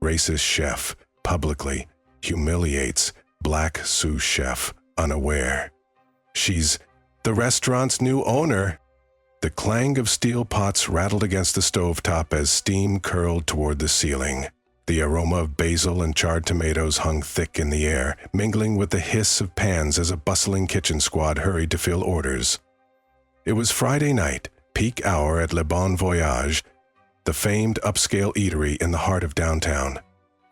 racist chef publicly humiliates black sous chef unaware. She's the restaurant's new owner. The clang of steel pots rattled against the stovetop as steam curled toward the ceiling. The aroma of basil and charred tomatoes hung thick in the air, mingling with the hiss of pans as a bustling kitchen squad hurried to fill orders. It was Friday night, peak hour at Le Bon Voyage, the famed upscale eatery in the heart of downtown.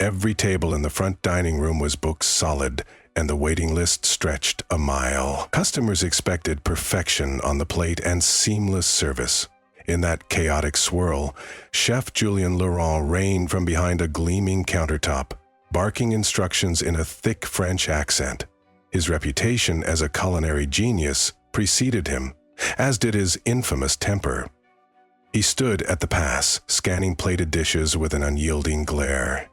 Every table in the front dining room was booked solid, and the waiting list stretched a mile. Customers expected perfection on the plate and seamless service. In that chaotic swirl, Chef Julien Laurent reigned from behind a gleaming countertop, barking instructions in a thick French accent. His reputation as a culinary genius preceded him, as did his infamous temper. He stood at the pass, scanning plated dishes with an unyielding glare.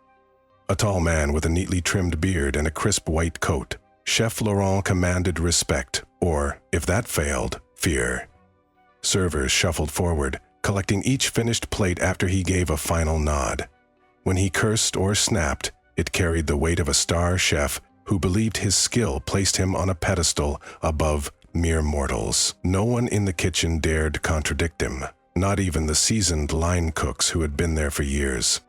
A tall man with a neatly trimmed beard and a crisp white coat, Chef Laurent commanded respect, or, if that failed, fear. Servers shuffled forward, collecting each finished plate after he gave a final nod. When he cursed or snapped, it carried the weight of a star chef who believed his skill placed him on a pedestal above mere mortals. No one in the kitchen dared contradict him, not even the seasoned line cooks who had been there for years.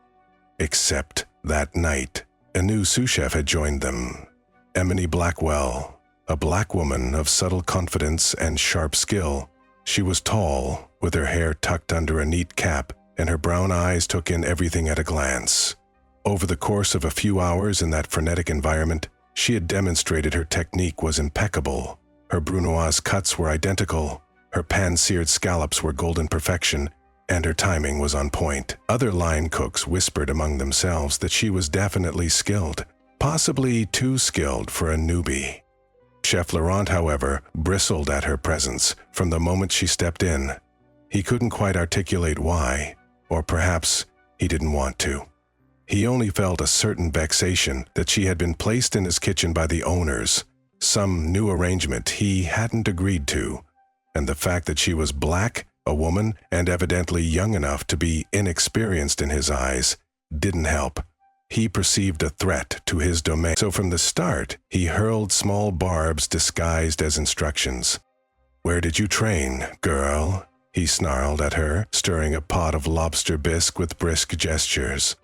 Except that night, a new sous-chef had joined them. Emily Blackwell, a black woman of subtle confidence and sharp skill. She was tall, with her hair tucked under a neat cap, and her brown eyes took in everything at a glance. Over the course of a few hours in that frenetic environment, she had demonstrated her technique was impeccable. Her brunoise cuts were identical, her pan-seared scallops were golden perfection, and her timing was on point. Other line cooks whispered among themselves that she was definitely skilled, possibly too skilled for a newbie. Chef Laurent, however, bristled at her presence from the moment she stepped in. He couldn't quite articulate why, or perhaps he didn't want to. He only felt a certain vexation that she had been placed in his kitchen by the owners, some new arrangement he hadn't agreed to, and the fact that she was black, a woman, and evidently young enough to be inexperienced in his eyes didn't help. He perceived a threat to his domain, so from the start, he hurled small barbs disguised as instructions. "Where did you train, girl?" he snarled at her, stirring a pot of lobster bisque with brisk gestures.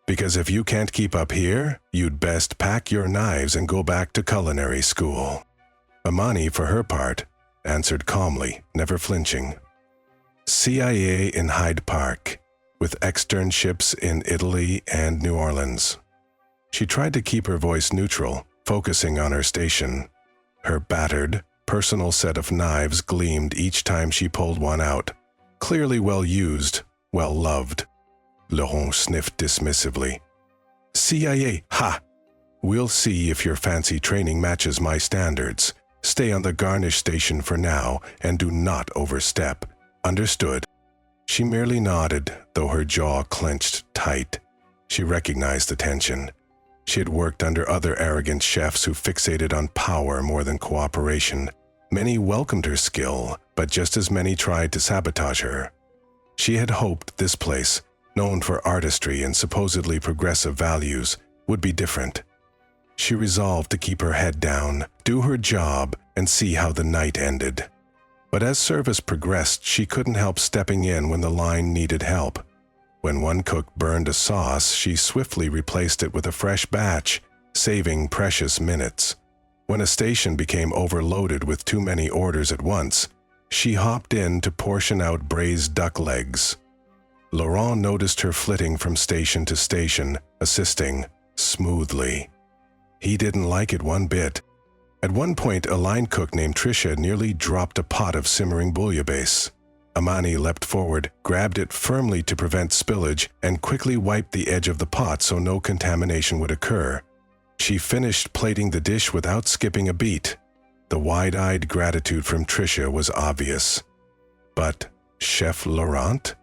"Because if you can't keep up here, you'd best pack your knives and go back to culinary school." Amani, for her part, answered calmly, never flinching. CIA in Hyde Park, with externships in Italy and New Orleans. She tried to keep her voice neutral, focusing on her station. Her battered, personal set of knives gleamed each time she pulled one out. Clearly well used, well loved. Laurent sniffed dismissively. "CIA, ha! We'll see if your fancy training matches my standards. Stay on the garnish station for now and do not overstep. Understood?" She merely nodded, though her jaw clenched tight. She recognized the tension. She had worked under other arrogant chefs who fixated on power more than cooperation. Many welcomed her skill, but just as many tried to sabotage her. She had hoped this place, known for artistry and supposedly progressive values, would be different. She resolved to keep her head down, do her job, and see how the night ended. But as service progressed, she couldn't help stepping in when the line needed help. When one cook burned a sauce, she swiftly replaced it with a fresh batch, saving precious minutes. When a station became overloaded with too many orders at once, she hopped in to portion out braised duck legs. Laurent noticed her flitting from station to station, assisting smoothly. He didn't like it one bit. At one point, a line cook named Tricia nearly dropped a pot of simmering bouillabaisse. Amani leapt forward, grabbed it firmly to prevent spillage, and quickly wiped the edge of the pot so no contamination would occur. She finished plating the dish without skipping a beat. The wide-eyed gratitude from Tricia was obvious. But Chef Laurent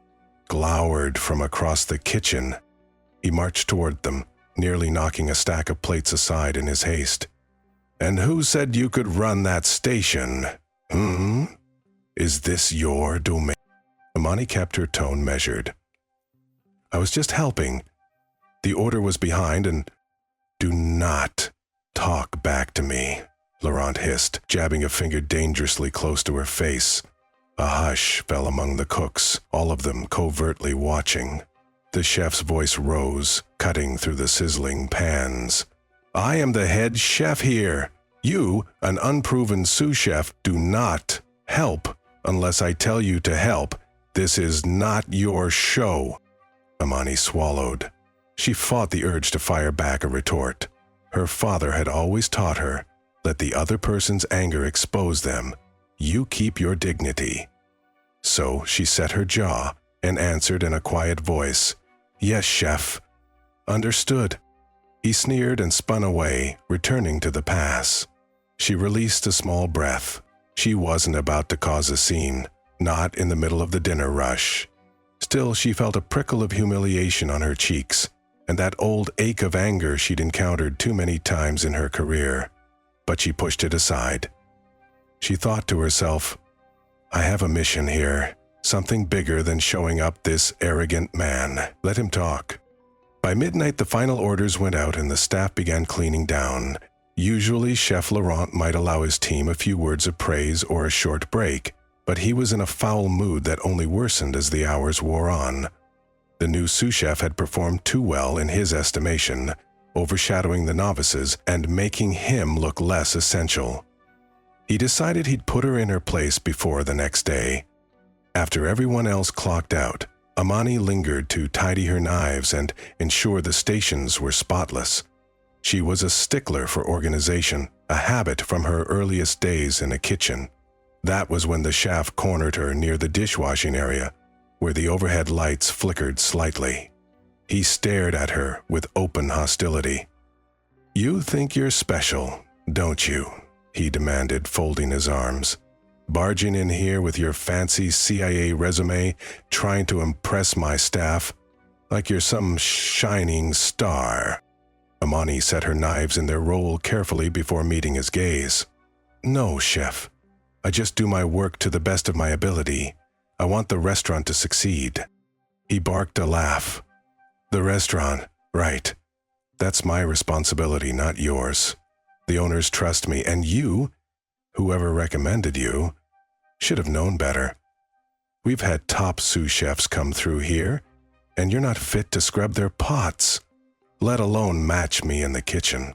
glowered from across the kitchen. He marched toward them, nearly knocking a stack of plates aside in his haste. "And who said you could run that station? Is this your domain?" Amani kept her tone measured. "I was just helping. The order was behind and... "Do not talk back to me," Laurent hissed, jabbing a finger dangerously close to her face. A hush fell among the cooks, all of them covertly watching. The chef's voice rose, cutting through the sizzling pans. "I am the head chef here. You, an unproven sous-chef, do not help unless I tell you to help. This is not your show." Amani swallowed. She fought the urge to fire back a retort. Her father had always taught her, let the other person's anger expose them. You keep your dignity. So she set her jaw and answered in a quiet voice, "Yes, chef." "Understood." He sneered and spun away, returning to the pass. She released a small breath. She wasn't about to cause a scene, not in the middle of the dinner rush. Still, she felt a prickle of humiliation on her cheeks, and that old ache of anger she'd encountered too many times in her career. But she pushed it aside. She thought to herself, "I have a mission here, something bigger than showing up this arrogant man. Let him talk." By midnight, the final orders went out and the staff began cleaning down. Usually, Chef Laurent might allow his team a few words of praise or a short break, but he was in a foul mood that only worsened as the hours wore on. The new sous-chef had performed too well in his estimation, overshadowing the novices and making him look less essential. He decided he'd put her in her place before the next day. After everyone else clocked out, Amani lingered to tidy her knives and ensure the stations were spotless. She was a stickler for organization, a habit from her earliest days in a kitchen. That was when the chef cornered her near the dishwashing area, where the overhead lights flickered slightly. He stared at her with open hostility. "You think you're special, don't you?" he demanded, folding his arms. "Barging in here with your fancy CIA resume, trying to impress my staff, like you're some shining star." Amani set her knives in their roll carefully before meeting his gaze. "No, chef. I just do my work to the best of my ability. I want the restaurant to succeed." He barked a laugh. "The restaurant, right. That's my responsibility, not yours. The owners trust me, and you, whoever recommended you, should have known better. We've had top sous chefs come through here, and you're not fit to scrub their pots, let alone match me in the kitchen."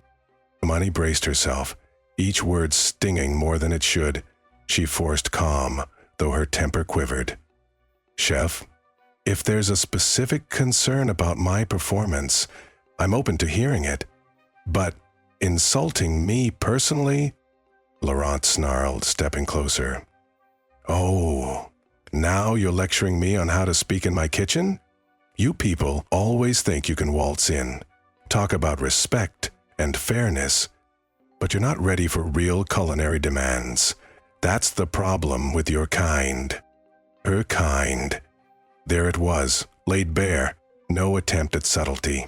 Amani braced herself, each word stinging more than it should. She forced calm, though her temper quivered. "Chef, if there's a specific concern about my performance, I'm open to hearing it. But insulting me personally?" Laurent snarled, stepping closer. "Oh, now you're lecturing me on how to speak in my kitchen? You people always think you can waltz in, talk about respect and fairness, but you're not ready for real culinary demands. That's the problem with your kind." Her kind. There it was, laid bare, no attempt at subtlety.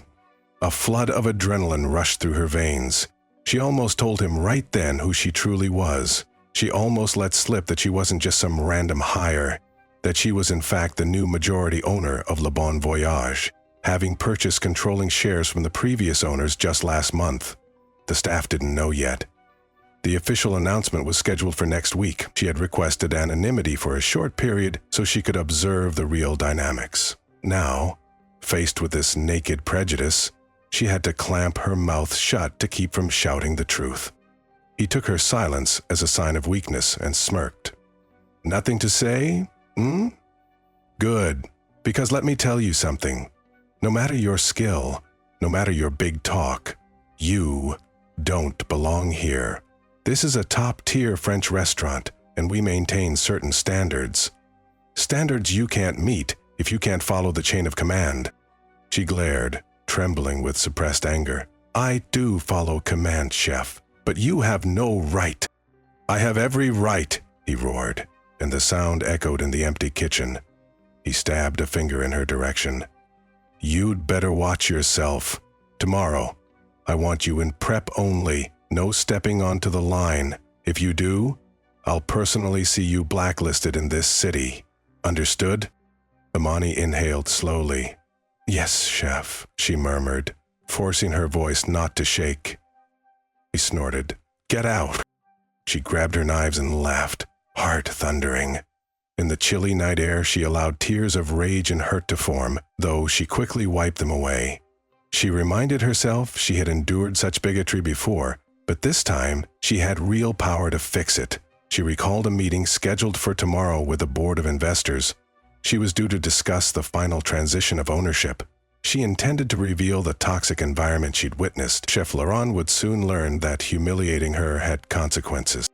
A flood of adrenaline rushed through her veins. She almost told him right then who she truly was. She almost let slip that she wasn't just some random hire, that she was in fact the new majority owner of Le Bon Voyage, having purchased controlling shares from the previous owners just last month. The staff didn't know yet. The official announcement was scheduled for next week. She had requested anonymity for a short period so she could observe the real dynamics. Now, faced with this naked prejudice, she had to clamp her mouth shut to keep from shouting the truth. He took her silence as a sign of weakness and smirked. "Nothing to say? Good, because let me tell you something. No matter your skill, no matter your big talk, you don't belong here. This is a top-tier French restaurant, and we maintain certain standards. Standards you can't meet if you can't follow the chain of command." She glared, trembling with suppressed anger. "I do follow command, chef, but you have no right." "I have every right," he roared, and the sound echoed in the empty kitchen. He stabbed a finger in her direction. "You'd better watch yourself. Tomorrow, I want you in prep only. No stepping onto the line. If you do, I'll personally see you blacklisted in this city. Understood?" Amani inhaled slowly. Yes, chef, she murmured, forcing her voice not to shake. He snorted. Get out! She grabbed her knives and laughed, heart thundering. In the chilly night air, she allowed tears of rage and hurt to form, though she quickly wiped them away. She reminded herself she had endured such bigotry before, but this time she had real power to fix it. She recalled a meeting scheduled for tomorrow with the board of investors. She was due to discuss the final transition of ownership. She intended to reveal the toxic environment she'd witnessed. Chef Laurent would soon learn that humiliating her had consequences.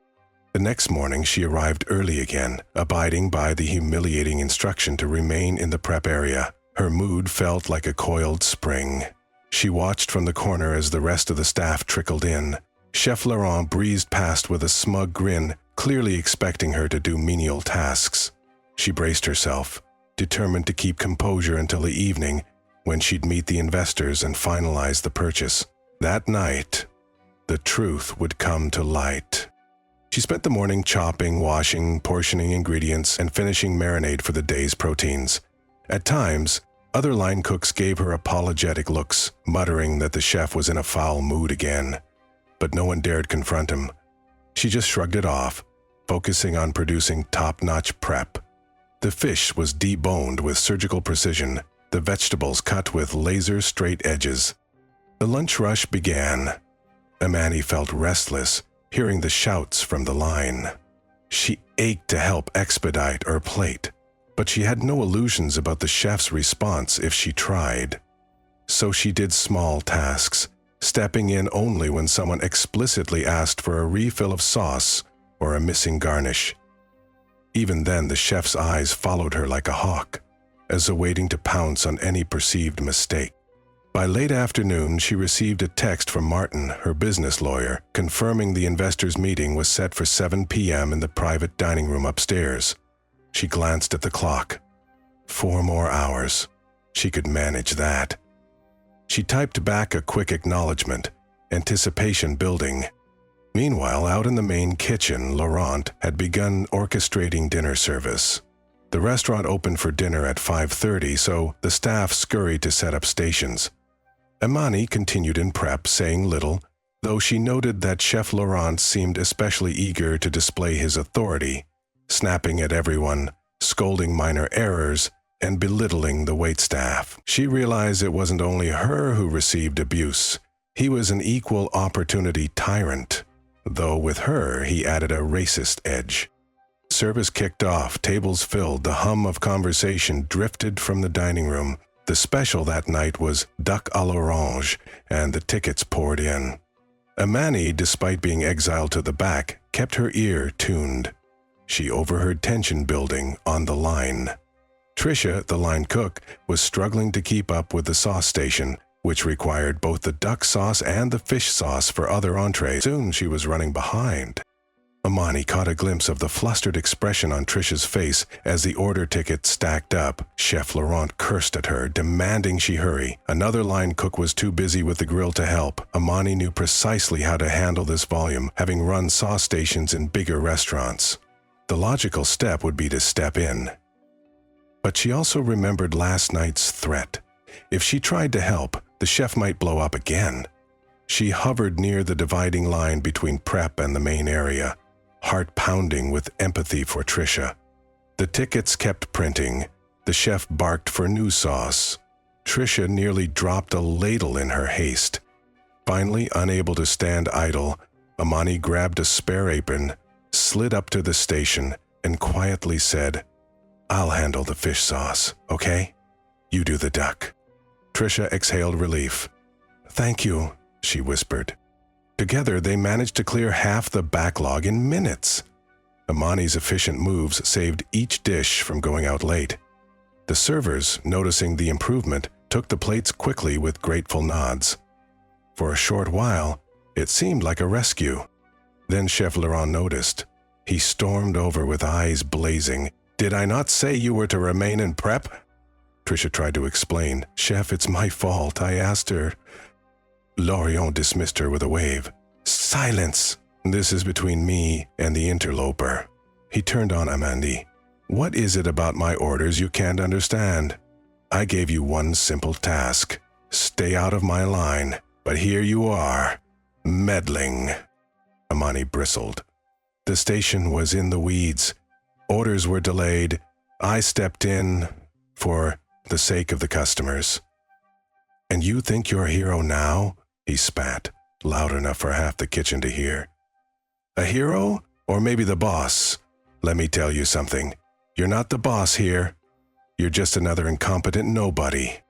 The next morning, she arrived early again, abiding by the humiliating instruction to remain in the prep area. Her mood felt like a coiled spring. She watched from the corner as the rest of the staff trickled in. Chef Laurent breezed past with a smug grin, clearly expecting her to do menial tasks. She braced herself, determined to keep composure until the evening, when she'd meet the investors and finalize the purchase. That night, the truth would come to light. She spent the morning chopping, washing, portioning ingredients, and finishing marinade for the day's proteins. At times, other line cooks gave her apologetic looks, muttering that the chef was in a foul mood again. But no one dared confront him. She just shrugged it off, focusing on producing top-notch prep. The fish was deboned with surgical precision, the vegetables cut with laser-straight edges. The lunch rush began. Amani felt restless, hearing the shouts from the line. She ached to help expedite her plate, but she had no illusions about the chef's response if she tried. So she did small tasks, stepping in only when someone explicitly asked for a refill of sauce or a missing garnish. Even then, the chef's eyes followed her like a hawk, as awaiting to pounce on any perceived mistake. By late afternoon, she received a text from Martin, her business lawyer, confirming the investors' meeting was set for 7 p.m. in the private dining room upstairs. She glanced at the clock. 4 more hours. She could manage that. She typed back a quick acknowledgement, anticipation building. Meanwhile, out in the main kitchen, Laurent had begun orchestrating dinner service. The restaurant opened for dinner at 5:30, so the staff scurried to set up stations. Amani continued in prep, saying little, though she noted that Chef Laurent seemed especially eager to display his authority, snapping at everyone, scolding minor errors, and belittling the waitstaff. She realized it wasn't only her who received abuse. He was an equal opportunity tyrant, though with her he added a racist edge. Service kicked off, tables filled, the hum of conversation drifted from the dining room. The special that night was duck à l'orange, and the tickets poured in. Amani, despite being exiled to the back, kept her ear tuned. She overheard tension building on the line. Tricia, the line cook, was struggling to keep up with the sauce station, which required both the duck sauce and the fish sauce for other entrees. Soon she was running behind. Amani caught a glimpse of the flustered expression on Tricia's face as the order ticket stacked up. Chef Laurent cursed at her, demanding she hurry. Another line cook was too busy with the grill to help. Amani knew precisely how to handle this volume, having run sauce stations in bigger restaurants. The logical step would be to step in. But she also remembered last night's threat. If she tried to help, the chef might blow up again. She hovered near the dividing line between prep and the main area, heart pounding with empathy for Tricia. The tickets kept printing. The chef barked for new sauce. Tricia nearly dropped a ladle in her haste. Finally, unable to stand idle, Amani grabbed a spare apron, slid up to the station, and quietly said, "I'll handle the fish sauce, okay? You do the duck." Tricia exhaled relief. "Thank you," she whispered. Together, they managed to clear half the backlog in minutes. Amani's efficient moves saved each dish from going out late. The servers, noticing the improvement, took the plates quickly with grateful nods. For a short while, it seemed like a rescue. Then Chef Laurent noticed. He stormed over with eyes blazing. "Did I not say you were to remain in prep?" Tricia tried to explain. "Chef, it's my fault. I asked her." Laurent dismissed her with a wave. "Silence! This is between me and the interloper." He turned on Amandi. "What is it about my orders you can't understand?" I gave you one simple task. Stay out of my line, but here you are, meddling." Amani bristled. The station was in the weeds. Orders were delayed. I stepped in for the sake of the customers. "And you think you're a hero now?" he spat, loud enough for half the kitchen to hear. "A hero? Or maybe the boss? Let me tell you something. You're not the boss here. You're just another incompetent nobody."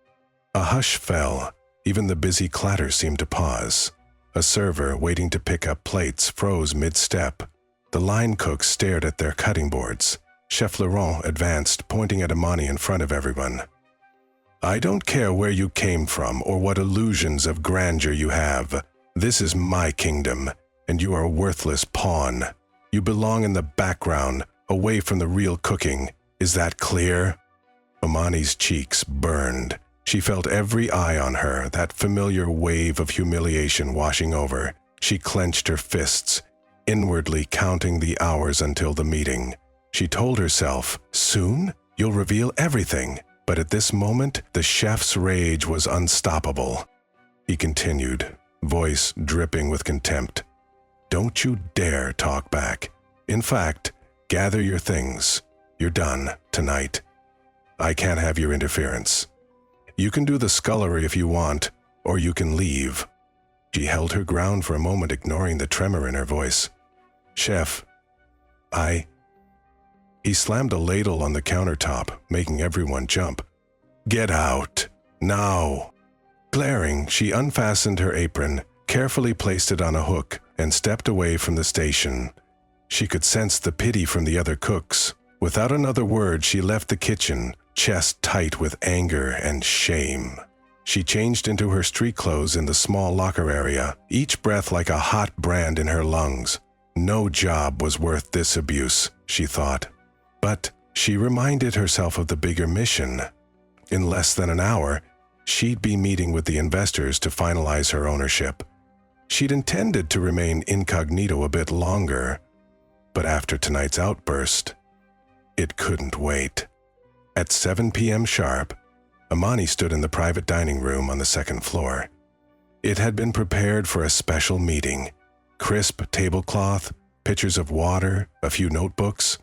A hush fell. Even the busy clatter seemed to pause. A server waiting to pick up plates froze mid-step. The line cooks stared at their cutting boards. Chef Laurent advanced, pointing at Amani in front of everyone. "I don't care where you came from or what illusions of grandeur you have. This is my kingdom, and you are a worthless pawn. You belong in the background, away from the real cooking. Is that clear?" Amani's cheeks burned. She felt every eye on her, that familiar wave of humiliation washing over. She clenched her fists, inwardly counting the hours until the meeting. She told herself, "Soon, you'll reveal everything." But at this moment, the chef's rage was unstoppable. He continued, voice dripping with contempt. "Don't you dare talk back. In fact, gather your things. You're done tonight. I can't have your interference. You can do the scullery if you want, or you can leave." She held her ground for a moment, ignoring the tremor in her voice. "Chef, He slammed a ladle on the countertop, making everyone jump. "Get out! Now!" Glaring, she unfastened her apron, carefully placed it on a hook, and stepped away from the station. She could sense the pity from the other cooks. Without another word, she left the kitchen, chest tight with anger and shame. She changed into her street clothes in the small locker area, each breath like a hot brand in her lungs. No job was worth this abuse, she thought. But she reminded herself of the bigger mission. In less than an hour, she'd be meeting with the investors to finalize her ownership. She'd intended to remain incognito a bit longer, but after tonight's outburst, it couldn't wait. At 7 p.m. sharp, Amani stood in the private dining room on the second floor. It had been prepared for a special meeting. Crisp tablecloth, pitchers of water, a few notebooks.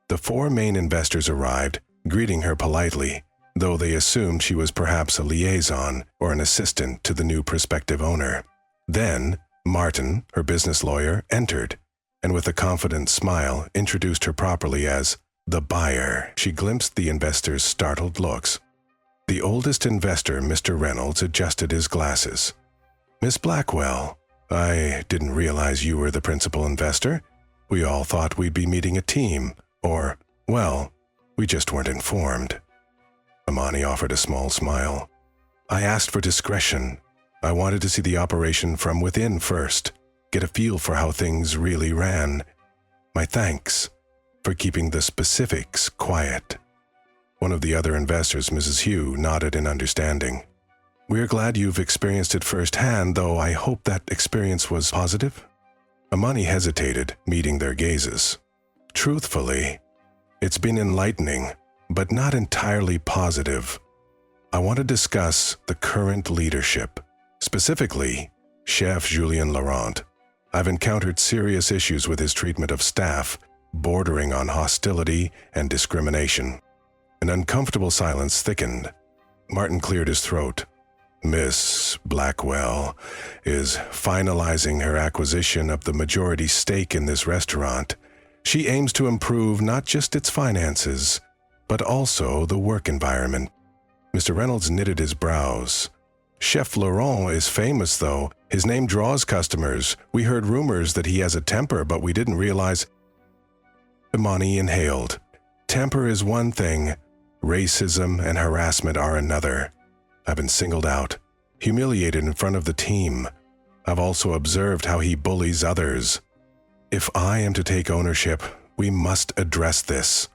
The 4 main investors arrived, greeting her politely, though they assumed she was perhaps a liaison or an assistant to the new prospective owner. Then, Martin, her business lawyer, entered, and with a confident smile introduced her properly as the buyer. She glimpsed the investors' startled looks. The oldest investor, Mr. Reynolds, adjusted his glasses. "Miss Blackwell, I didn't realize you were the principal investor. We all thought we'd be meeting a team, or, well, we just weren't informed." Amani offered a small smile. "I asked for discretion. I wanted to see the operation from within first, get a feel for how things really ran. My thanks for keeping the specifics quiet." One of the other investors, Mrs. Hugh, nodded in understanding. "We're glad you've experienced it firsthand, though I hope that experience was positive." Amani hesitated, meeting their gazes. "Truthfully, it's been enlightening, but not entirely positive. I want to discuss the current leadership, specifically Chef Julien Laurent. I've encountered serious issues with his treatment of staff, bordering on hostility and discrimination." An uncomfortable silence thickened. Martin cleared his throat. "Miss Blackwell is finalizing her acquisition of the majority stake in this restaurant. She aims to improve not just its finances, but also the work environment." Mr. Reynolds knitted his brows. "Chef Laurent is famous, though. His name draws customers. We heard rumors that he has a temper, but we didn't realize—" Amani inhaled. "Temper is one thing. Racism and harassment are another. I've been singled out, humiliated in front of the team. I've also observed how he bullies others. If I am to take ownership, we must address this."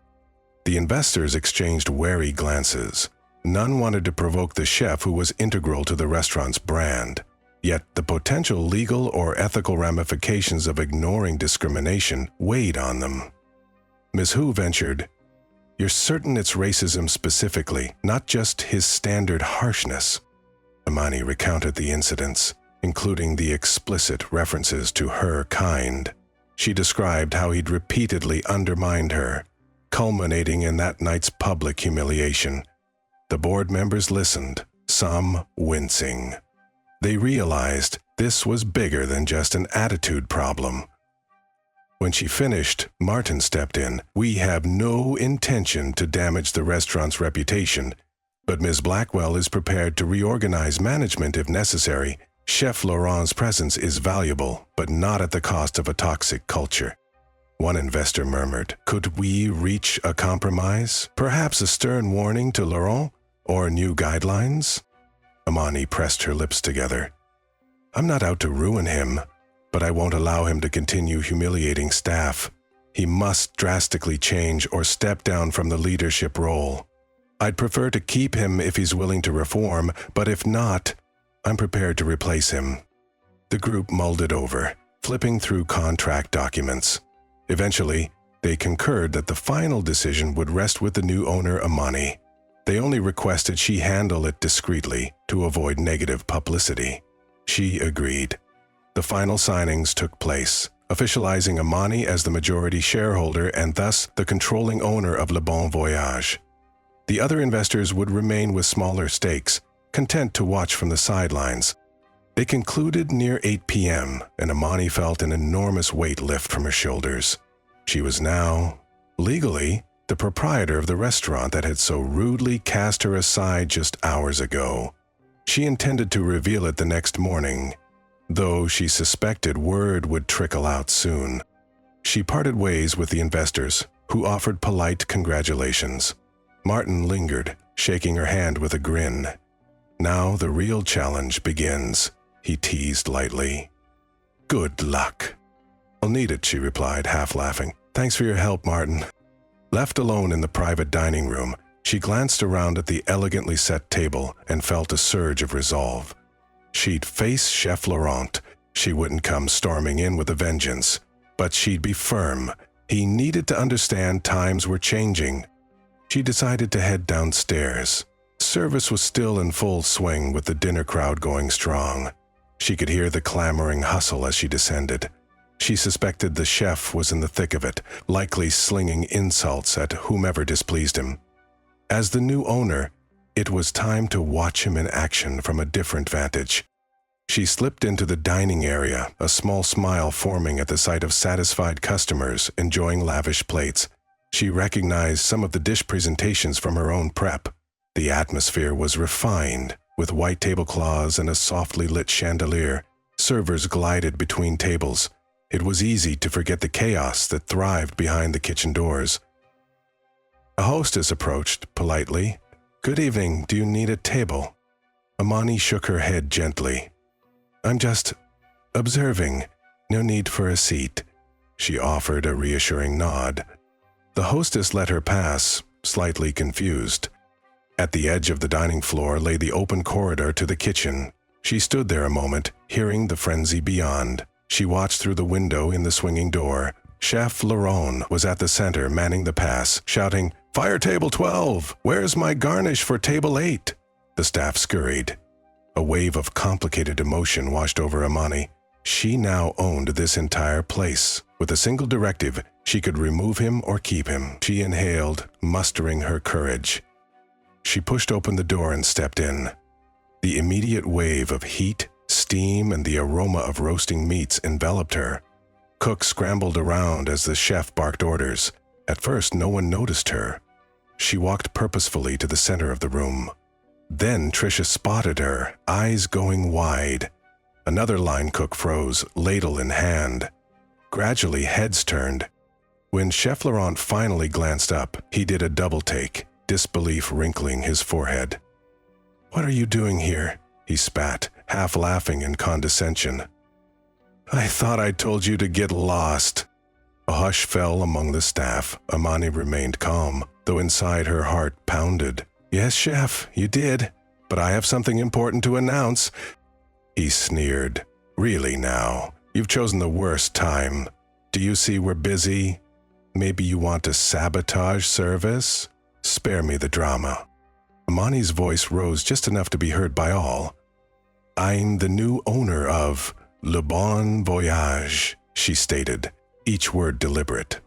The investors exchanged wary glances. None wanted to provoke the chef who was integral to the restaurant's brand. Yet the potential legal or ethical ramifications of ignoring discrimination weighed on them. Ms. Hu ventured, You're certain it's racism specifically, not just his standard harshness? Amani recounted the incidents, including the explicit references to her kind. She described how he'd repeatedly undermined her, culminating in that night's public humiliation. The board members listened, some wincing. They realized this was bigger than just an attitude problem. When she finished, Martin stepped in. "We have no intention to damage the restaurant's reputation, but Ms. Blackwell is prepared to reorganize management if necessary. Chef Laurent's presence is valuable, but not at the cost of a toxic culture." One investor murmured, "Could we reach a compromise? Perhaps a stern warning to Laurent? Or new guidelines?" Amani pressed her lips together. "I'm not out to ruin him, but I won't allow him to continue humiliating staff. He must drastically change or step down from the leadership role. I'd prefer to keep him if he's willing to reform, but if not, I'm prepared to replace him." The group mulled it over, flipping through contract documents. Eventually, they concurred that the final decision would rest with the new owner, Amani. They only requested she handle it discreetly to avoid negative publicity. She agreed. The final signings took place, officializing Amani as the majority shareholder and thus the controlling owner of Le Bon Voyage. The other investors would remain with smaller stakes, content to watch from the sidelines. They concluded near 8 p.m., and Amani felt an enormous weight lift from her shoulders. She was now, legally, the proprietor of the restaurant that had so rudely cast her aside just hours ago. She intended to reveal it the next morning, though she suspected word would trickle out soon. She parted ways with the investors, who offered polite congratulations. Martin lingered, shaking her hand with a grin. "Now the real challenge begins," he teased lightly. "Good luck." "I'll need it," she replied, half laughing. "Thanks for your help, Martin." Left alone in the private dining room, she glanced around at the elegantly set table and felt a surge of resolve. She'd face Chef Laurent. She wouldn't come storming in with a vengeance, but she'd be firm. He needed to understand times were changing. She decided to head downstairs. Service was still in full swing with the dinner crowd going strong. She could hear the clamoring hustle as she descended. She suspected the chef was in the thick of it, likely slinging insults at whomever displeased him. As the new owner, it was time to watch him in action from a different vantage. She slipped into the dining area, a small smile forming at the sight of satisfied customers enjoying lavish plates. She recognized some of the dish presentations from her own prep. The atmosphere was refined, with white tablecloths and a softly lit chandelier. Servers glided between tables. It was easy to forget the chaos that thrived behind the kitchen doors. A hostess approached, politely. "Good evening, do you need a table?" Amani shook her head gently. "I'm just observing. No need for a seat." She offered a reassuring nod. The hostess let her pass, slightly confused. At the edge of the dining floor lay the open corridor to the kitchen. She stood there a moment, hearing the frenzy beyond. She watched through the window in the swinging door. Chef Laurent was at the center, manning the pass, shouting, "Fire table 12! Where's my garnish for table 8?" The staff scurried. A wave of complicated emotion washed over Amani. She now owned this entire place. With a single directive, she could remove him or keep him. She inhaled, mustering her courage. She pushed open the door and stepped in. The immediate wave of heat, steam, and the aroma of roasting meats enveloped her. Cooks scrambled around as the chef barked orders. At first, no one noticed her. She walked purposefully to the center of the room. Then Tricia spotted her, eyes going wide. Another line cook froze, ladle in hand. Gradually, heads turned. When Chef Laurent finally glanced up, he did a double take, disbelief wrinkling his forehead. "What are you doing here?" he spat, half laughing in condescension. "I thought I told you to get lost." A hush fell among the staff. Amani remained calm, though inside her heart pounded. "Yes, chef, you did, but I have something important to announce." He sneered. "Really now, you've chosen the worst time. Do you see we're busy?" Maybe you want to sabotage service? Spare me the drama." Amani's voice rose just enough to be heard by all. "I'm the new owner of Le Bon Voyage," she stated, each word deliberate.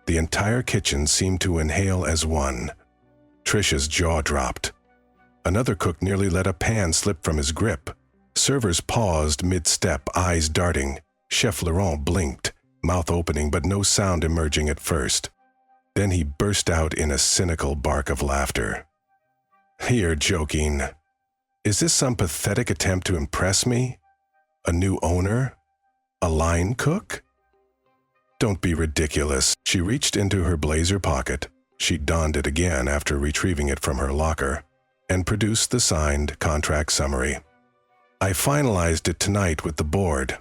The entire kitchen seemed to inhale as one. Tricia's jaw dropped. Another cook nearly let a pan slip from his grip. Servers paused mid-step, eyes darting. Chef Laurent blinked, mouth opening but no sound emerging at first. Then he burst out in a cynical bark of laughter. "You're joking. Is this some pathetic attempt to impress me? A new owner? A line cook? Don't be ridiculous." She reached into her blazer pocket. She donned it again after retrieving it from her locker and produced the signed contract summary. "I finalized it tonight with the board.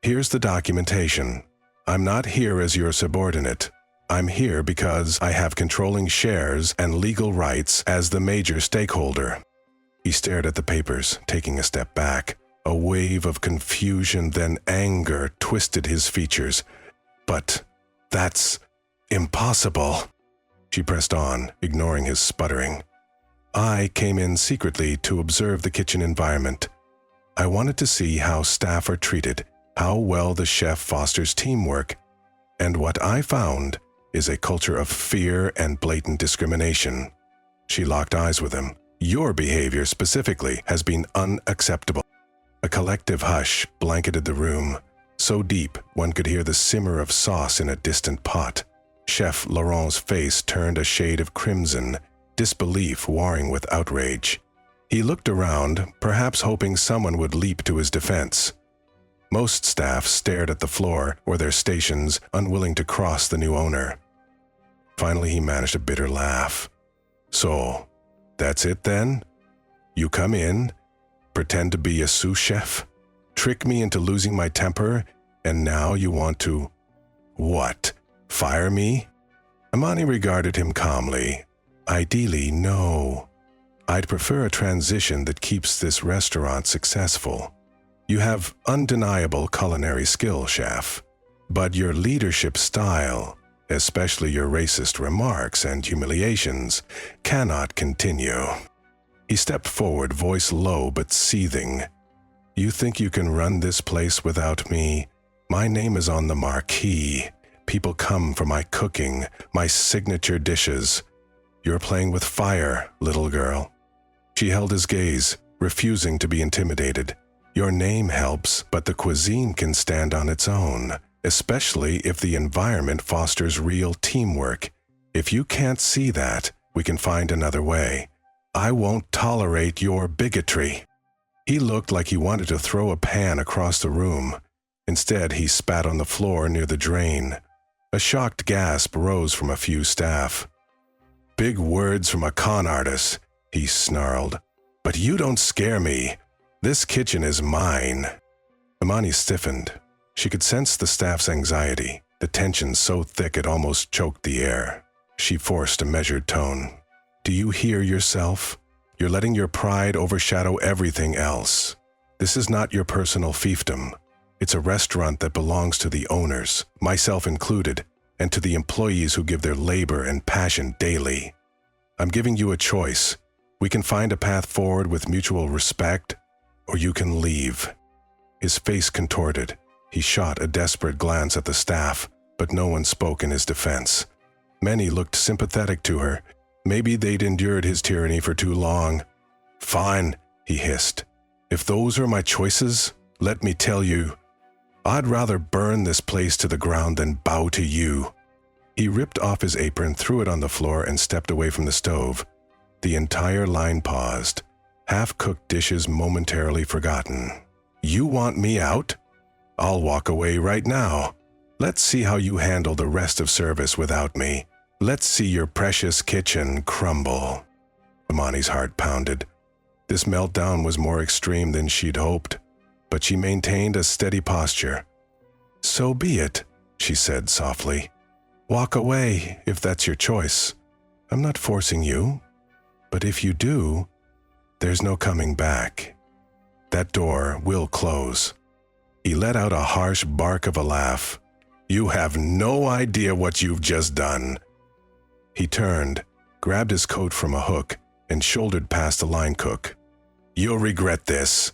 Here's the documentation. I'm not here as your subordinate. I'm here because I have controlling shares and legal rights as the major stakeholder." He stared at the papers, taking a step back. A wave of confusion, then anger, twisted his features. "But that's impossible." She pressed on, ignoring his sputtering. "I came in secretly to observe the kitchen environment. I wanted to see how staff are treated, how well the chef fosters teamwork, and what I found is a culture of fear and blatant discrimination." She locked eyes with him. "Your behavior specifically has been unacceptable." A collective hush blanketed the room, so deep one could hear the simmer of sauce in a distant pot. Chef Laurent's face turned a shade of crimson, disbelief warring with outrage. He looked around, perhaps hoping someone would leap to his defense. Most staff stared at the floor or their stations, unwilling to cross the new owner. Finally, he managed a bitter laugh. "So, that's it then? You come in, pretend to be a sous-chef, trick me into losing my temper, and now you want to, what, fire me?" Amani regarded him calmly. "Ideally, no. I'd prefer a transition that keeps this restaurant successful. You have undeniable culinary skill, chef, but your leadership style, especially your racist remarks and humiliations, cannot continue." He stepped forward, voice low but seething. "You think you can run this place without me? My name is on the marquee. People come for my cooking, my signature dishes. You're playing with fire, little girl." She held his gaze, refusing to be intimidated. "Your name helps, but the cuisine can stand on its own, especially if the environment fosters real teamwork. If you can't see that, we can find another way. I won't tolerate your bigotry." He looked like he wanted to throw a pan across the room. Instead, he spat on the floor near the drain. A shocked gasp rose from a few staff. "Big words from a con artist," he snarled. "But you don't scare me. This kitchen is mine." Amani stiffened. She could sense the staff's anxiety, the tension so thick it almost choked the air. She forced a measured tone. "Do you hear yourself? You're letting your pride overshadow everything else. This is not your personal fiefdom. It's a restaurant that belongs to the owners, myself included, and to the employees who give their labor and passion daily. I'm giving you a choice. We can find a path forward with mutual respect, or you can leave." His face contorted. He shot a desperate glance at the staff, but no one spoke in his defense. Many looked sympathetic to her. Maybe they'd endured his tyranny for too long. "Fine," he hissed. "If those are my choices, let me tell you, I'd rather burn this place to the ground than bow to you." He ripped off his apron, threw it on the floor, and stepped away from the stove. The entire line paused, half-cooked dishes momentarily forgotten. "You want me out? I'll walk away right now. Let's see how you handle the rest of service without me. Let's see your precious kitchen crumble." Amani's heart pounded. This meltdown was more extreme than she'd hoped, but she maintained a steady posture. "So be it," she said softly. "Walk away if that's your choice. I'm not forcing you. But if you do, there's no coming back. That door will close." He let out a harsh bark of a laugh. You have no idea what you've just done." He turned, grabbed his coat from a hook, and shouldered past the line cook. "You'll regret this."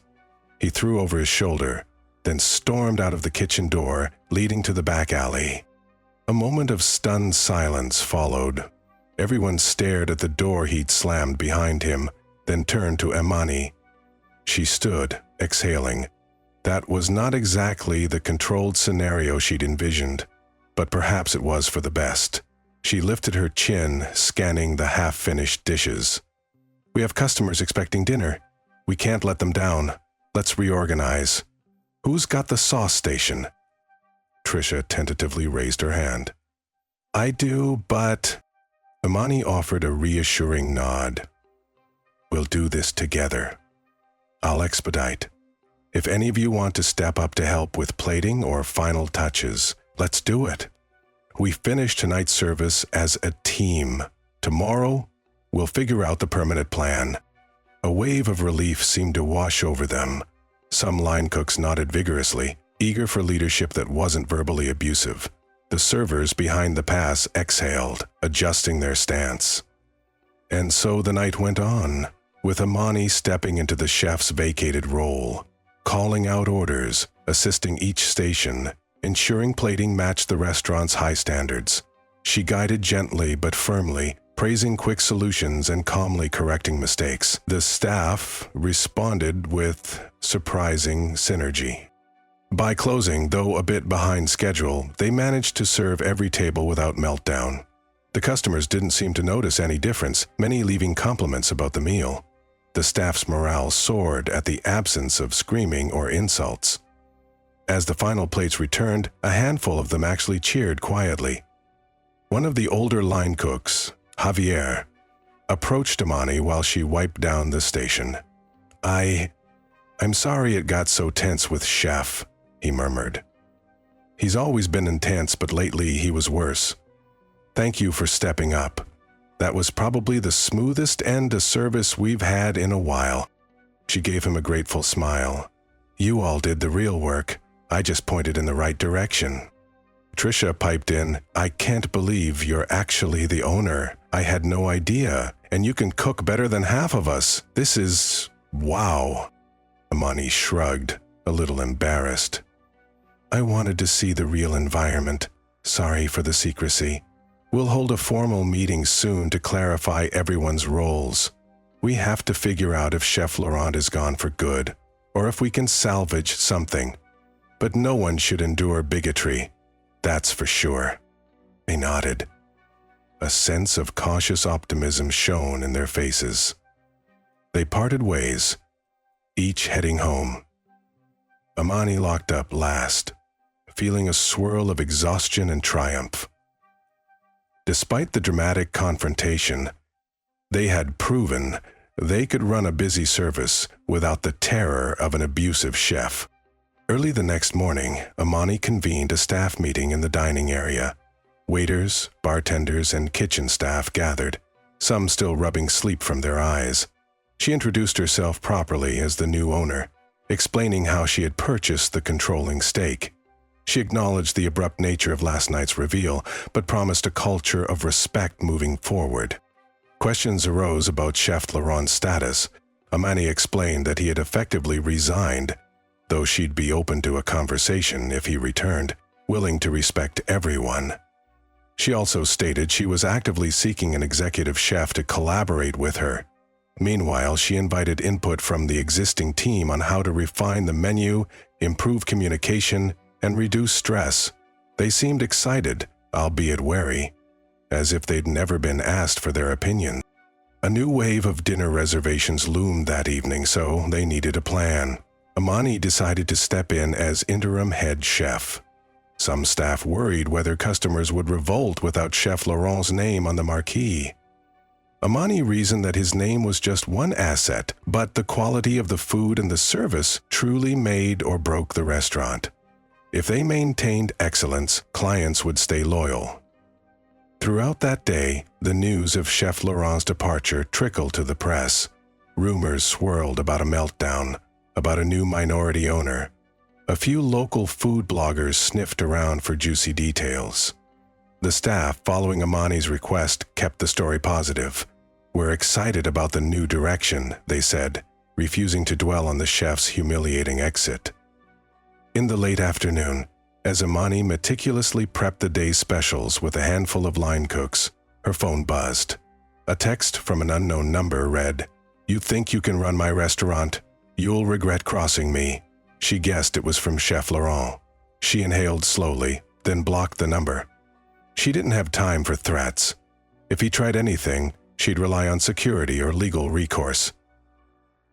He threw over his shoulder, then stormed out of the kitchen door, leading to the back alley. A moment of stunned silence followed. Everyone stared at the door he'd slammed behind him, then turned to Imani. She stood, exhaling. That was not exactly the controlled scenario she'd envisioned, but perhaps it was for the best. She lifted her chin, scanning the half-finished dishes. "We have customers expecting dinner. We can't let them down. Let's reorganize. Who's got the sauce station?" Trisha tentatively raised her hand. "I do, but..." Imani offered a reassuring nod. "We'll do this together. I'll expedite. If any of you want to step up to help with plating or final touches, let's do it. We finish tonight's service as a team. Tomorrow, we'll figure out the permanent plan." A wave of relief seemed to wash over them. Some line cooks nodded vigorously, eager for leadership that wasn't verbally abusive. The servers behind the pass exhaled, adjusting their stance. And so the night went on, with Imani stepping into the chef's vacated role, calling out orders, assisting each station, ensuring plating matched the restaurant's high standards. She guided gently but firmly, praising quick solutions and calmly correcting mistakes. The staff responded with surprising synergy. By closing, though a bit behind schedule, they managed to serve every table without meltdown. The customers didn't seem to notice any difference, many leaving compliments about the meal. The staff's morale soared at the absence of screaming or insults. As the final plates returned, a handful of them actually cheered quietly. One of the older line cooks, Javier, approached Imani while she wiped down the station. I'm sorry it got so tense with Chef," he murmured. "He's always been intense, but lately he was worse. Thank you for stepping up. That was probably the smoothest end to service we've had in a while." She gave him a grateful smile. "You all did the real work. I just pointed in the right direction." Trisha piped in, "I can't believe you're actually the owner. I had no idea. And you can cook better than half of us. This is... wow." Imani shrugged, a little embarrassed. "I wanted to see the real environment. Sorry for the secrecy. We'll hold a formal meeting soon to clarify everyone's roles. We have to figure out if Chef Laurent is gone for good, or if we can salvage something. But no one should endure bigotry. That's for sure." They nodded. A sense of cautious optimism shone in their faces. They parted ways, each heading home. Imani locked up last, feeling a swirl of exhaustion and triumph. Despite the dramatic confrontation, they had proven they could run a busy service without the terror of an abusive chef. Early the next morning, Imani convened a staff meeting in the dining area. Waiters, bartenders, and kitchen staff gathered, some still rubbing sleep from their eyes. She introduced herself properly as the new owner, explaining how she had purchased the controlling stake. She acknowledged the abrupt nature of last night's reveal, but promised a culture of respect moving forward. Questions arose about Chef Laurent's status. Imani explained that he had effectively resigned, though she'd be open to a conversation if he returned, willing to respect everyone. She also stated she was actively seeking an executive chef to collaborate with her. Meanwhile, she invited input from the existing team on how to refine the menu, improve communication, and reduce stress. They seemed excited, albeit wary, as if they'd never been asked for their opinion. A new wave of dinner reservations loomed that evening, so they needed a plan. Imani decided to step in as interim head chef. Some staff worried whether customers would revolt without Chef Laurent's name on the marquee. Imani reasoned that his name was just one asset, but the quality of the food and the service truly made or broke the restaurant. If they maintained excellence, clients would stay loyal. Throughout that day, the news of Chef Laurent's departure trickled to the press. Rumors swirled about a meltdown, about a new minority owner. A few local food bloggers sniffed around for juicy details. The staff, following Amani's request, kept the story positive. "We're excited about the new direction," they said, refusing to dwell on the chef's humiliating exit. In the late afternoon, as Amani meticulously prepped the day's specials with a handful of line cooks, her phone buzzed. A text from an unknown number read, "You think you can run my restaurant? You'll regret crossing me." She guessed it was from Chef Laurent. She inhaled slowly, then blocked the number. She didn't have time for threats. If he tried anything, she'd rely on security or legal recourse.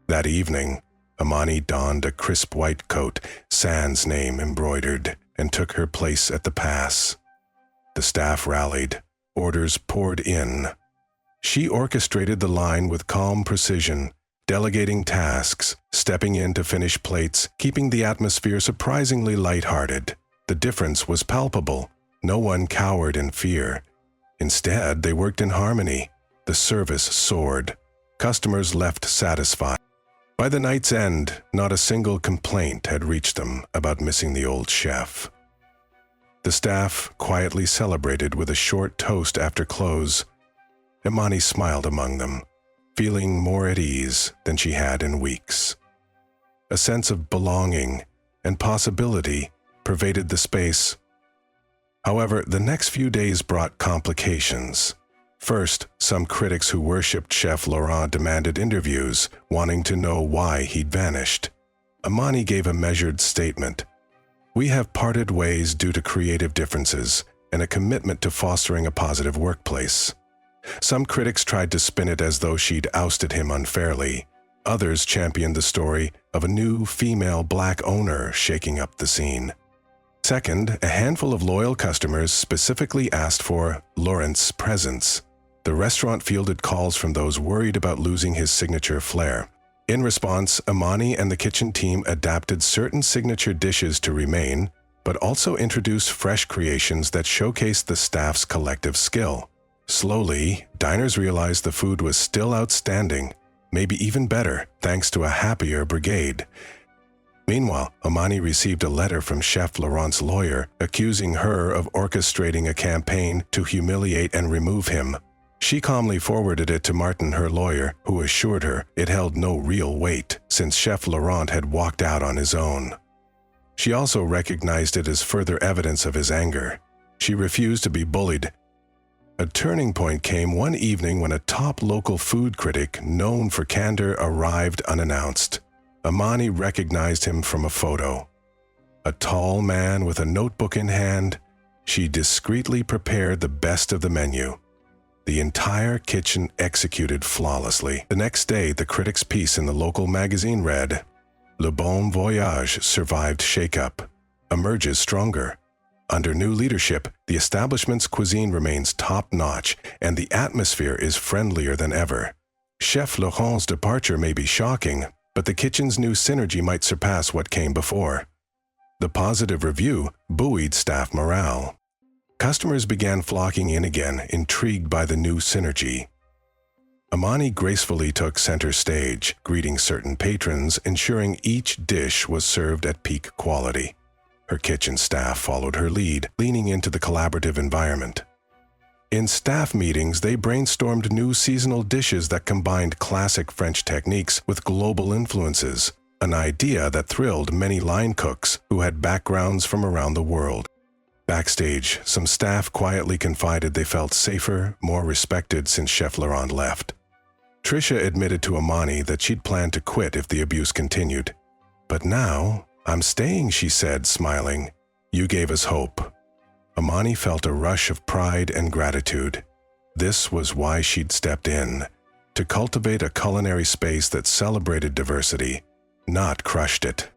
That evening, Amani donned a crisp white coat, sans name embroidered, and took her place at the pass. The staff rallied. Orders poured in. She orchestrated the line with calm precision, delegating tasks, stepping in to finish plates, keeping the atmosphere surprisingly lighthearted. The difference was palpable. No one cowered in fear. Instead, they worked in harmony. The service soared. Customers left satisfied. By the night's end, not a single complaint had reached them about missing the old chef. The staff quietly celebrated with a short toast after close. Amani smiled among them, feeling more at ease than she had in weeks. A sense of belonging and possibility pervaded the space. However, the next few days brought complications. First, some critics who worshipped Chef Laurent demanded interviews, wanting to know why he'd vanished. Amani gave a measured statement. "We have parted ways due to creative differences and a commitment to fostering a positive workplace." Some critics tried to spin it as though she'd ousted him unfairly. Others championed the story of a new female black owner shaking up the scene. Second, a handful of loyal customers specifically asked for Laurent's presence. The restaurant fielded calls from those worried about losing his signature flair. In response, Amani and the kitchen team adapted certain signature dishes to remain, but also introduced fresh creations that showcased the staff's collective skill. Slowly, diners realized the food was still outstanding, maybe even better, thanks to a happier brigade. Meanwhile, Amani received a letter from Chef Laurent's lawyer accusing her of orchestrating a campaign to humiliate and remove him. She calmly forwarded it to Martin, her lawyer, who assured her it held no real weight, since Chef Laurent had walked out on his own. She also recognized it as further evidence of his anger. She refused to be bullied. A turning point came one evening when a top local food critic known for candor arrived unannounced. Amani recognized him from a photo. A tall man with a notebook in hand, she discreetly prepared the best of the menu. The entire kitchen executed flawlessly. The next day, the critic's piece in the local magazine read, "Le Bon Voyage survived shakeup, emerges stronger. Under new leadership, the establishment's cuisine remains top-notch, and the atmosphere is friendlier than ever. Chef Laurent's departure may be shocking, but the kitchen's new synergy might surpass what came before." The positive review buoyed staff morale. Customers began flocking in again, intrigued by the new synergy. Amani gracefully took center stage, greeting certain patrons, ensuring each dish was served at peak quality. Her kitchen staff followed her lead, leaning into the collaborative environment. In staff meetings, they brainstormed new seasonal dishes that combined classic French techniques with global influences, an idea that thrilled many line cooks who had backgrounds from around the world. Backstage, some staff quietly confided they felt safer, more respected since Chef Laurent left. Trisha admitted to Amani that she'd planned to quit if the abuse continued. "But now, I'm staying," she said, smiling. "You gave us hope." Amani felt a rush of pride and gratitude. This was why she'd stepped in, to cultivate a culinary space that celebrated diversity, not crushed it.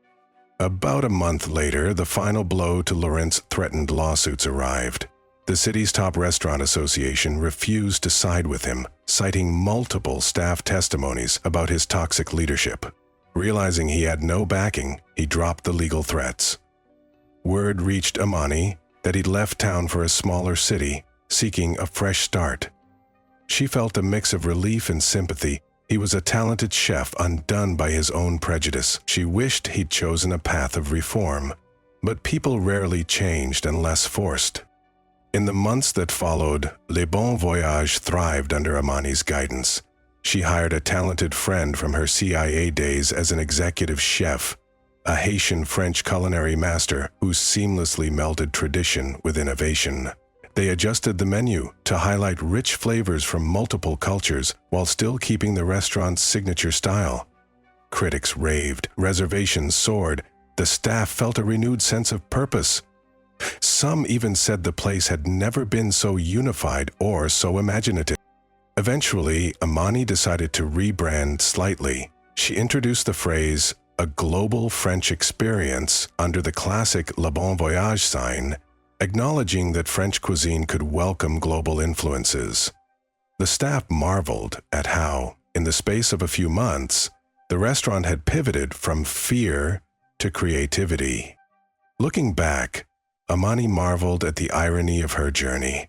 About a month later, the final blow to Laurent's threatened lawsuits arrived. The city's top restaurant association refused to side with him, citing multiple staff testimonies about his toxic leadership. Realizing he had no backing, he dropped the legal threats. Word reached Amani that he'd left town for a smaller city, seeking a fresh start. She felt a mix of relief and sympathy, He was a talented chef undone by his own prejudice. She wished he'd chosen a path of reform. But people rarely changed unless forced. In the months that followed, Le Bon Voyage thrived under Amani's guidance. She hired a talented friend from her CIA days as an executive chef, a Haitian-French culinary master who seamlessly melded tradition with innovation. They adjusted the menu to highlight rich flavors from multiple cultures while still keeping the restaurant's signature style. Critics raved, reservations soared, the staff felt a renewed sense of purpose. Some even said the place had never been so unified or so imaginative. Eventually, Amani decided to rebrand slightly. She introduced the phrase, "a global French experience," under the classic Le Bon Voyage sign, acknowledging that French cuisine could welcome global influences. The staff marveled at how, in the space of a few months, the restaurant had pivoted from fear to creativity. Looking back, Amani marveled at the irony of her journey.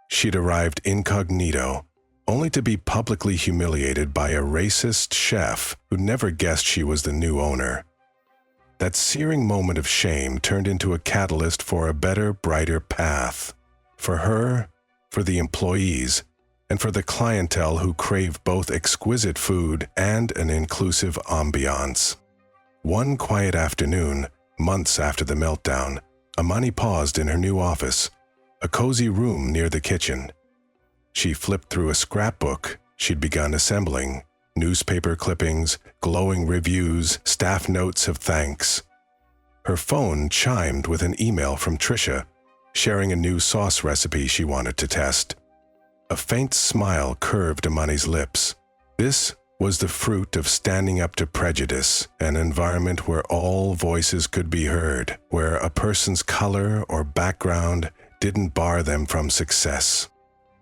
She'd arrived incognito, only to be publicly humiliated by a racist chef who never guessed she was the new owner. That searing moment of shame turned into a catalyst for a better, brighter path. For her, for the employees, and for the clientele who craved both exquisite food and an inclusive ambiance. One quiet afternoon, months after the meltdown, Amani paused in her new office, a cozy room near the kitchen. She flipped through a scrapbook she'd begun assembling, newspaper clippings, glowing reviews, staff notes of thanks. Her phone chimed with an email from Trisha, sharing a new sauce recipe she wanted to test. A faint smile curved Amani's lips. This was the fruit of standing up to prejudice, an environment where all voices could be heard, where a person's color or background didn't bar them from success.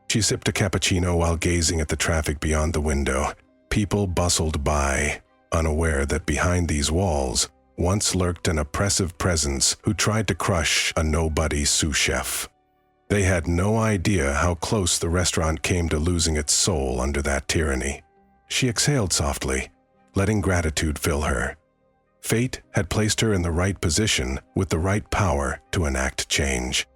She sipped a cappuccino while gazing at the traffic beyond the window. People bustled by, unaware that behind these walls once lurked an oppressive presence who tried to crush a nobody sous-chef. They had no idea how close the restaurant came to losing its soul under that tyranny. She exhaled softly, letting gratitude fill her. Fate had placed her in the right position with the right power to enact change.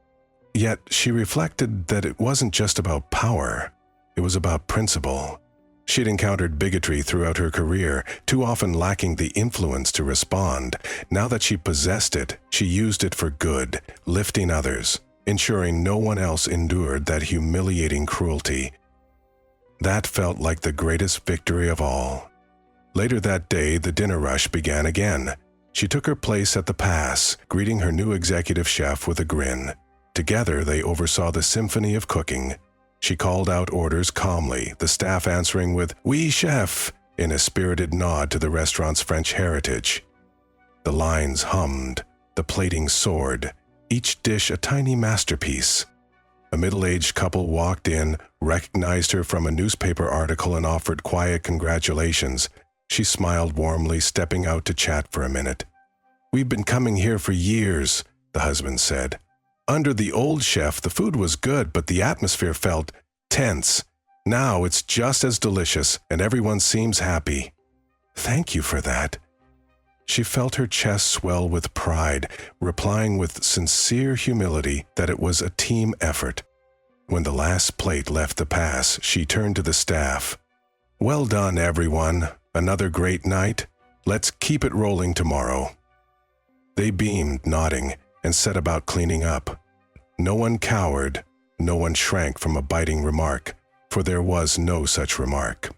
Yet she reflected that it wasn't just about power, it was about principle. She'd encountered bigotry throughout her career, too often lacking the influence to respond. Now that she possessed it, she used it for good, lifting others, ensuring no one else endured that humiliating cruelty. That felt like the greatest victory of all. Later that day, the dinner rush began again. She took her place at the pass, greeting her new executive chef with a grin. Together, they oversaw the symphony of cooking. She called out orders calmly, the staff answering with, "Oui, chef," in a spirited nod to the restaurant's French heritage. The lines hummed, the plating soared, each dish a tiny masterpiece. A middle-aged couple walked in, recognized her from a newspaper article and offered quiet congratulations. She smiled warmly, stepping out to chat for a minute. "We've been coming here for years," the husband said. "Under the old chef, the food was good, but the atmosphere felt tense. Now it's just as delicious, and everyone seems happy." "Thank you for that." She felt her chest swell with pride, replying with sincere humility that it was a team effort. When the last plate left the pass, she turned to the staff. "Well done, everyone. Another great night. Let's keep it rolling tomorrow." They beamed, nodding, and set about cleaning up. No one cowered, no one shrank from a biting remark, for there was no such remark.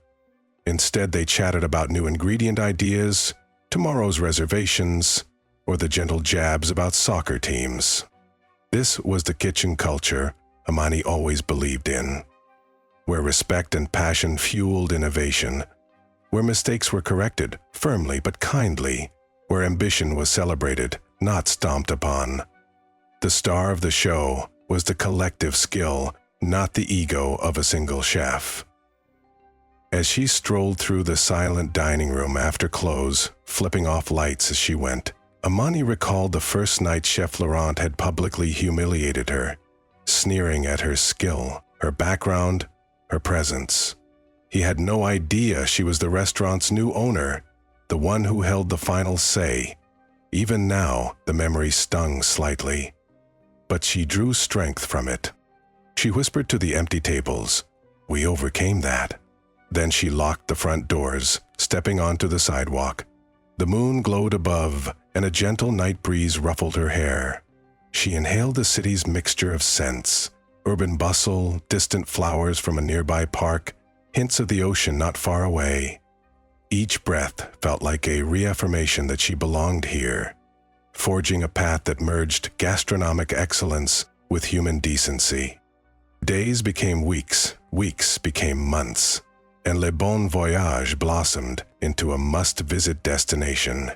Instead, they chatted about new ingredient ideas, tomorrow's reservations, or the gentle jabs about soccer teams. This was the kitchen culture Amani always believed in, where respect and passion fueled innovation, where mistakes were corrected, firmly but kindly, where ambition was celebrated, not stomped upon. The star of the show was the collective skill, not the ego of a single chef. As she strolled through the silent dining room after close, flipping off lights as she went, Amani recalled the first night Chef Laurent had publicly humiliated her, sneering at her skill, her background, her presence. He had no idea she was the restaurant's new owner, the one who held the final say. Even now, the memory stung slightly. But she drew strength from it. She whispered to the empty tables, "We overcame that." Then she locked the front doors, stepping onto the sidewalk. The moon glowed above, and a gentle night breeze ruffled her hair. She inhaled the city's mixture of scents: urban bustle, distant flowers from a nearby park, hints of the ocean not far away. Each breath felt like a reaffirmation that she belonged here, forging a path that merged gastronomic excellence with human decency. Days became weeks, weeks became months, and Le Bon Voyage blossomed into a must-visit destination.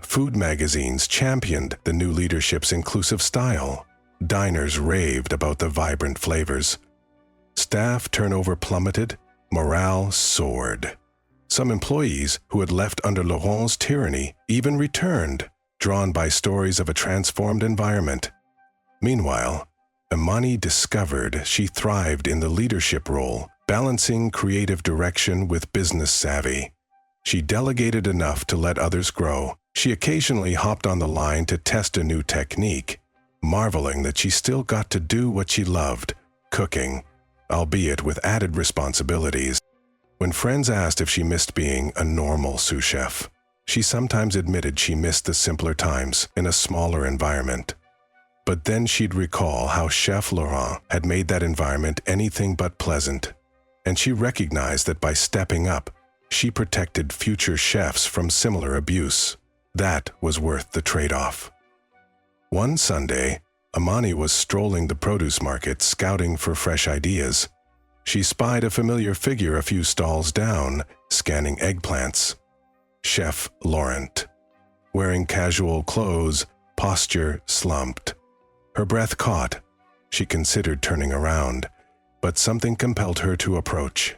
Food magazines championed the new leadership's inclusive style. Diners raved about the vibrant flavors. Staff turnover plummeted, morale soared. Some employees who had left under Laurent's tyranny even returned, drawn by stories of a transformed environment. Meanwhile, Imani discovered she thrived in the leadership role, balancing creative direction with business savvy. She delegated enough to let others grow. She occasionally hopped on the line to test a new technique, marveling that she still got to do what she loved, cooking, albeit with added responsibilities. When friends asked if she missed being a normal sous chef, she sometimes admitted she missed the simpler times in a smaller environment. But then she'd recall how Chef Laurent had made that environment anything but pleasant, and she recognized that by stepping up, she protected future chefs from similar abuse. That was worth the trade-off. One Sunday, Imani was strolling the produce market, scouting for fresh ideas. She spied a familiar figure a few stalls down, scanning eggplants. Chef Laurent. Wearing casual clothes, posture slumped. Her breath caught. She considered turning around, but something compelled her to approach.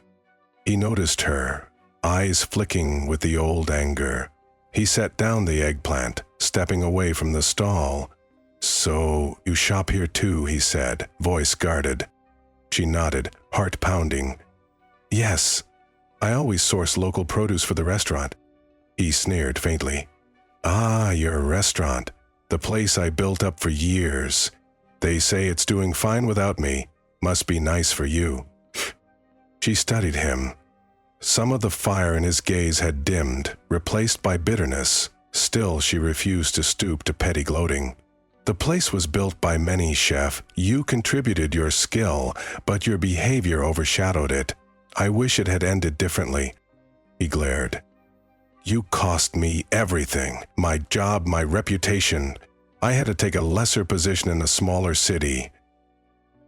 He noticed her, eyes flicking with the old anger. He set down the eggplant, stepping away from the stall. "So, you shop here too," he said, voice guarded. She nodded, heart pounding. "Yes, I always source local produce for the restaurant." He sneered faintly. "Ah, your restaurant, the place I built up for years. They say it's doing fine without me. Must be nice for you." She studied him. Some of the fire in his gaze had dimmed, replaced by bitterness. Still, she refused to stoop to petty gloating. "The place was built by many, chef. You contributed your skill, but your behavior overshadowed it. I wish it had ended differently." He glared. "You cost me everything. My job, my reputation. I had to take a lesser position in a smaller city."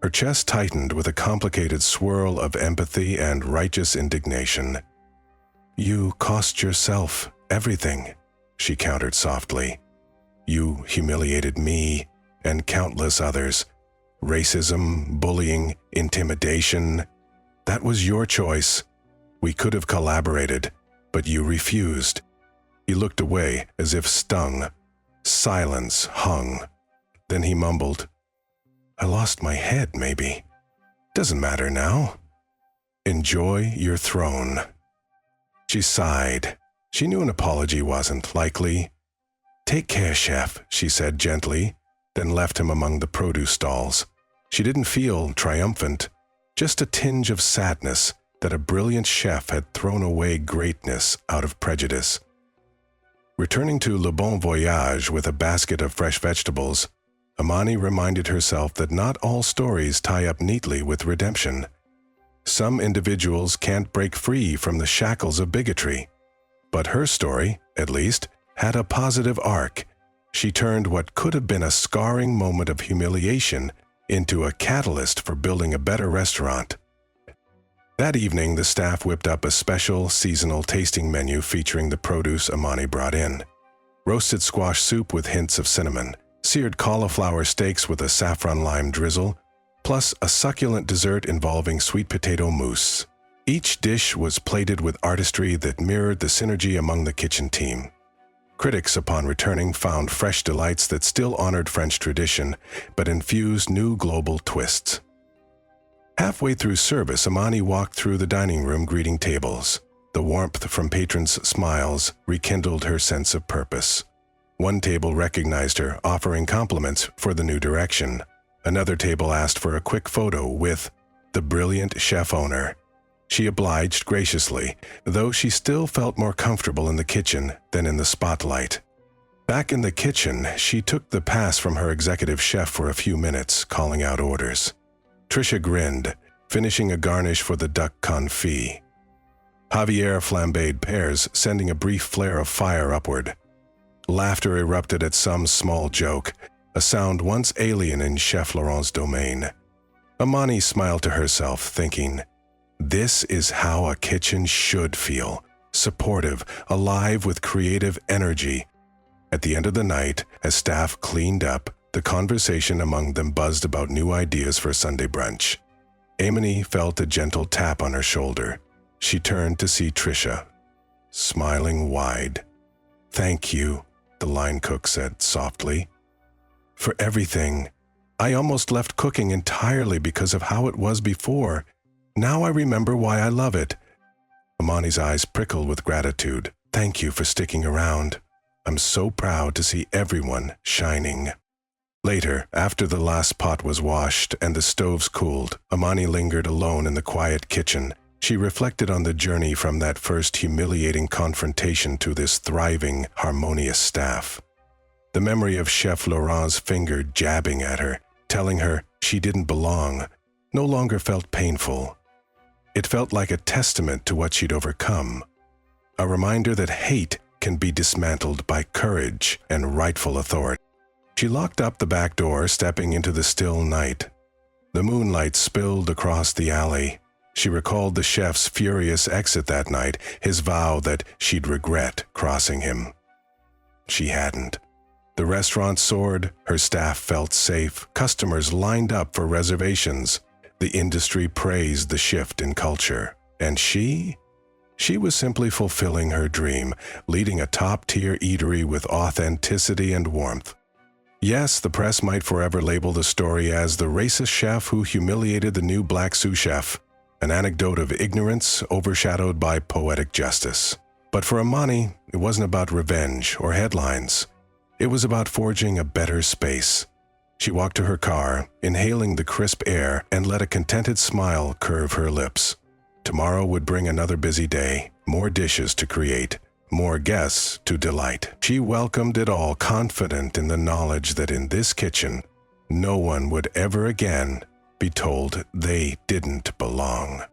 Her chest tightened with a complicated swirl of empathy and righteous indignation. "You cost yourself everything," she countered softly. "You humiliated me and countless others. Racism, bullying, intimidation. That was your choice. We could have collaborated, but you refused." He looked away as if stung. Silence hung. Then he mumbled, "I lost my head, maybe. Doesn't matter now. Enjoy your throne." She sighed. She knew an apology wasn't likely. "Take care, chef," she said gently, then left him among the produce stalls. She didn't feel triumphant, just a tinge of sadness that a brilliant chef had thrown away greatness out of prejudice. Returning to Le Bon Voyage with a basket of fresh vegetables, Imani reminded herself that not all stories tie up neatly with redemption. Some individuals can't break free from the shackles of bigotry. But her story, at least, had a positive arc. She turned what could have been a scarring moment of humiliation into a catalyst for building a better restaurant. That evening, the staff whipped up a special seasonal tasting menu featuring the produce Imani brought in. Roasted squash soup with hints of cinnamon, seared cauliflower steaks with a saffron lime drizzle, plus a succulent dessert involving sweet potato mousse. Each dish was plated with artistry that mirrored the synergy among the kitchen team. Critics, upon returning, found fresh delights that still honored French tradition, but infused new global twists. Halfway through service, Amani walked through the dining room greeting tables. The warmth from patrons' smiles rekindled her sense of purpose. One table recognized her, offering compliments for the new direction. Another table asked for a quick photo with the brilliant chef owner. She obliged graciously, though she still felt more comfortable in the kitchen than in the spotlight. Back in the kitchen, she took the pass from her executive chef for a few minutes, calling out orders. Trisha grinned, finishing a garnish for the duck confit. Javier flambéed pears, sending a brief flare of fire upward. Laughter erupted at some small joke, a sound once alien in Chef Laurent's domain. Amani smiled to herself, thinking, "This is how a kitchen should feel, supportive, alive with creative energy." At the end of the night, as staff cleaned up, the conversation among them buzzed about new ideas for Sunday brunch. Amani felt a gentle tap on her shoulder. She turned to see Trisha, smiling wide. "Thank you," the line cook said softly, "for everything. I almost left cooking entirely because of how it was before. Now I remember why I love it." Amani's eyes prickled with gratitude. "Thank you for sticking around. I'm so proud to see everyone shining." Later, after the last pot was washed and the stoves cooled, Amani lingered alone in the quiet kitchen. She reflected on the journey from that first humiliating confrontation to this thriving, harmonious staff. The memory of Chef Laurent's finger jabbing at her, telling her she didn't belong, no longer felt painful. It felt like a testament to what she'd overcome. A reminder that hate can be dismantled by courage and rightful authority. She locked up the back door, stepping into the still night. The moonlight spilled across the alley. She recalled the chef's furious exit that night, his vow that she'd regret crossing him. She hadn't. The restaurant soared, her staff felt safe, customers lined up for reservations. The industry praised the shift in culture. And she was simply fulfilling her dream, leading a top-tier eatery with authenticity and warmth. Yes, the press might forever label the story as the racist chef who humiliated the new black sous-chef, an anecdote of ignorance overshadowed by poetic justice. But for Amani, it wasn't about revenge or headlines. It was about forging a better space. She walked to her car, inhaling the crisp air, and let a contented smile curve her lips. Tomorrow would bring another busy day, more dishes to create, more guests to delight. She welcomed it all, confident in the knowledge that in this kitchen, no one would ever again be told they didn't belong.